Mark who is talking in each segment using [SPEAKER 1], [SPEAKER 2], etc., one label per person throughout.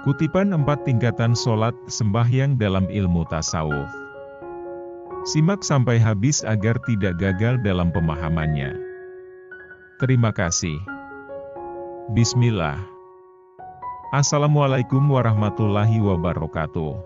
[SPEAKER 1] Kutipan 4 tingkatan sholat sembahyang dalam ilmu tasawuf. Simak sampai habis agar tidak gagal dalam pemahamannya. Terima kasih. Bismillah. Assalamualaikum warahmatullahi wabarakatuh.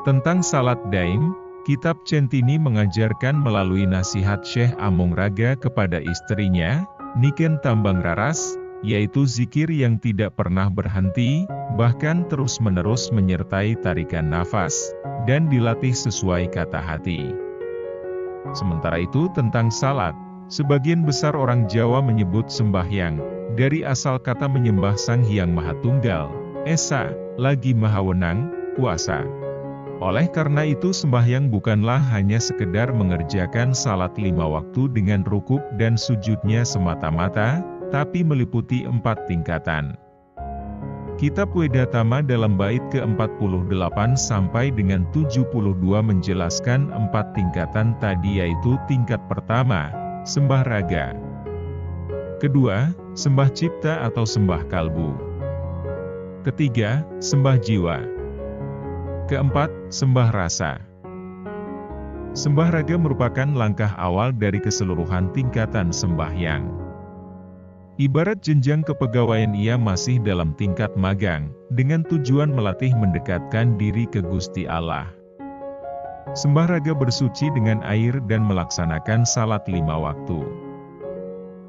[SPEAKER 1] Tentang salat daim, kitab Centini mengajarkan melalui nasihat Syekh Amung Raga kepada istrinya, Niken Tambang Raras, yaitu zikir yang tidak pernah berhenti, bahkan terus-menerus menyertai tarikan nafas, dan dilatih sesuai kata hati. Sementara itu tentang salat, sebagian besar orang Jawa menyebut sembahyang, dari asal kata menyembah Sang Hyang Maha Tunggal, Esa, lagi Maha Wenang, kuasa. Oleh karena itu sembahyang bukanlah hanya sekedar mengerjakan salat 5 waktu dengan rukuk dan sujudnya semata-mata, tapi meliputi 4 tingkatan. Kitab Wedatama dalam bait ke-48 sampai dengan 72 menjelaskan 4 tingkatan tadi, yaitu tingkat pertama, sembah raga. Kedua, sembah cipta atau sembah kalbu. Ketiga, sembah jiwa. Keempat, sembah rasa. Sembah raga merupakan langkah awal dari keseluruhan tingkatan sembahyang. Ibarat jenjang kepegawaian ia masih dalam tingkat magang, dengan tujuan melatih mendekatkan diri ke Gusti Allah. Sembah raga bersuci dengan air dan melaksanakan salat 5 waktu.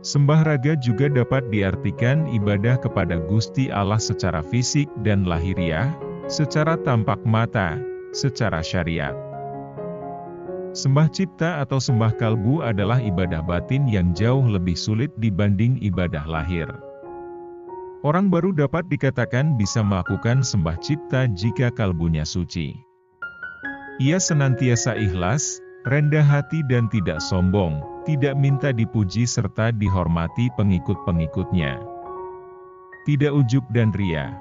[SPEAKER 1] Sembah raga juga dapat diartikan ibadah kepada Gusti Allah secara fisik dan lahiriah, secara tampak mata, secara syariat. Sembah cipta atau sembah kalbu adalah ibadah batin yang jauh lebih sulit dibanding ibadah lahir. Orang baru dapat dikatakan bisa melakukan sembah cipta jika kalbunya suci. Ia senantiasa ikhlas, rendah hati dan tidak sombong, tidak minta dipuji serta dihormati pengikut-pengikutnya. Tidak ujub dan ria.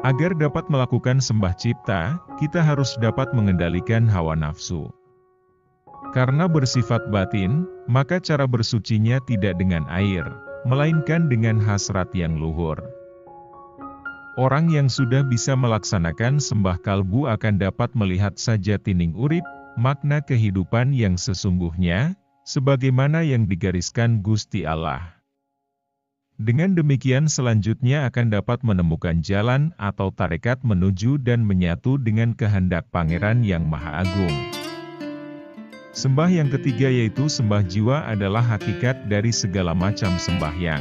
[SPEAKER 1] Agar dapat melakukan sembah cipta, kita harus dapat mengendalikan hawa nafsu. Karena bersifat batin, maka cara bersucinya tidak dengan air, melainkan dengan hasrat yang luhur. Orang yang sudah bisa melaksanakan sembah kalbu akan dapat melihat saja tining urip, makna kehidupan yang sesungguhnya, sebagaimana yang digariskan Gusti Allah. Dengan demikian selanjutnya akan dapat menemukan jalan atau tarekat menuju dan menyatu dengan kehendak Pangeran yang Maha Agung. Sembah yang ketiga yaitu sembah jiwa adalah hakikat dari segala macam sembahyang.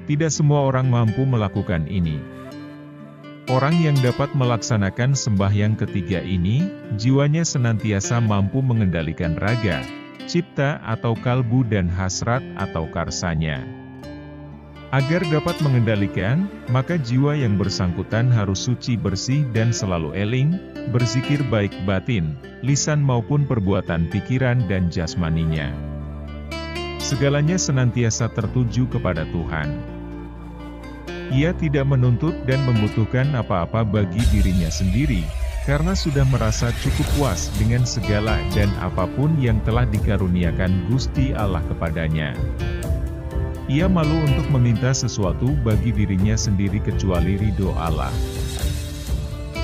[SPEAKER 1] Tidak semua orang mampu melakukan ini. Orang yang dapat melaksanakan sembahyang ketiga ini, jiwanya senantiasa mampu mengendalikan raga, cipta atau kalbu dan hasrat atau karsanya. Agar dapat mengendalikan, maka jiwa yang bersangkutan harus suci bersih dan selalu eling, berzikir baik batin, lisan maupun perbuatan pikiran dan jasmaninya. Segalanya senantiasa tertuju kepada Tuhan. Ia tidak menuntut dan membutuhkan apa-apa bagi dirinya sendiri, karena sudah merasa cukup puas dengan segala dan apapun yang telah dikaruniakan Gusti Allah kepadanya. Ia malu untuk meminta sesuatu bagi dirinya sendiri kecuali ridho Allah.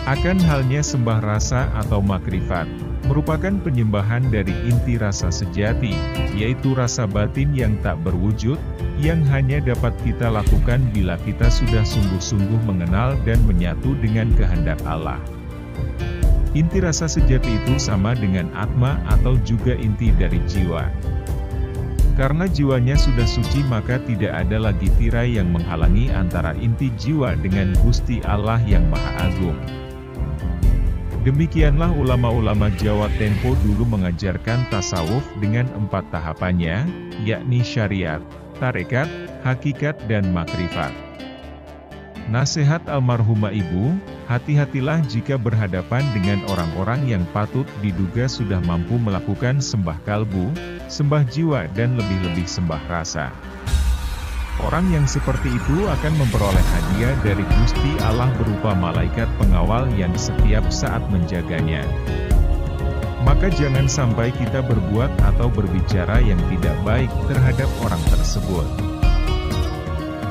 [SPEAKER 1] Akan halnya sembah rasa atau makrifat, merupakan penyembahan dari inti rasa sejati, yaitu rasa batin yang tak berwujud, yang hanya dapat kita lakukan bila kita sudah sungguh-sungguh mengenal dan menyatu dengan kehendak Allah. Inti rasa sejati itu sama dengan atma atau juga inti dari jiwa. Karena jiwanya sudah suci maka tidak ada lagi tirai yang menghalangi antara inti jiwa dengan Gusti Allah yang Maha Agung. Demikianlah ulama-ulama Jawa tempo dulu mengajarkan tasawuf dengan 4 tahapannya, yakni syariat, tarekat, hakikat dan makrifat. Nasihat almarhumah ibu, hati-hatilah jika berhadapan dengan orang-orang yang patut diduga sudah mampu melakukan sembah kalbu, sembah jiwa dan lebih-lebih sembah rasa. Orang yang seperti itu akan memperoleh hadiah dari Gusti Allah berupa malaikat pengawal yang setiap saat menjaganya. Maka jangan sampai kita berbuat atau berbicara yang tidak baik terhadap orang tersebut.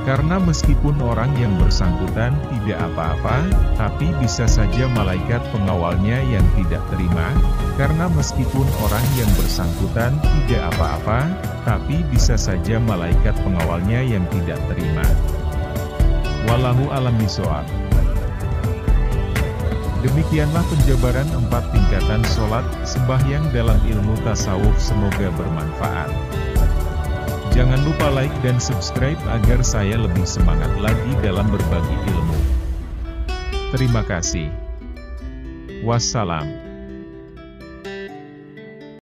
[SPEAKER 1] Karena meskipun orang yang bersangkutan tidak apa-apa, tapi bisa saja malaikat pengawalnya yang tidak terima. Karena meskipun orang yang bersangkutan tidak apa-apa, tapi bisa saja malaikat pengawalnya yang tidak terima. Wallahu a'lam bishawab. Demikianlah penjabaran 4 tingkatan sholat sembahyang dalam ilmu tasawuf, semoga bermanfaat. Jangan lupa like dan subscribe agar saya lebih semangat lagi dalam berbagi ilmu. Terima kasih. Wassalam.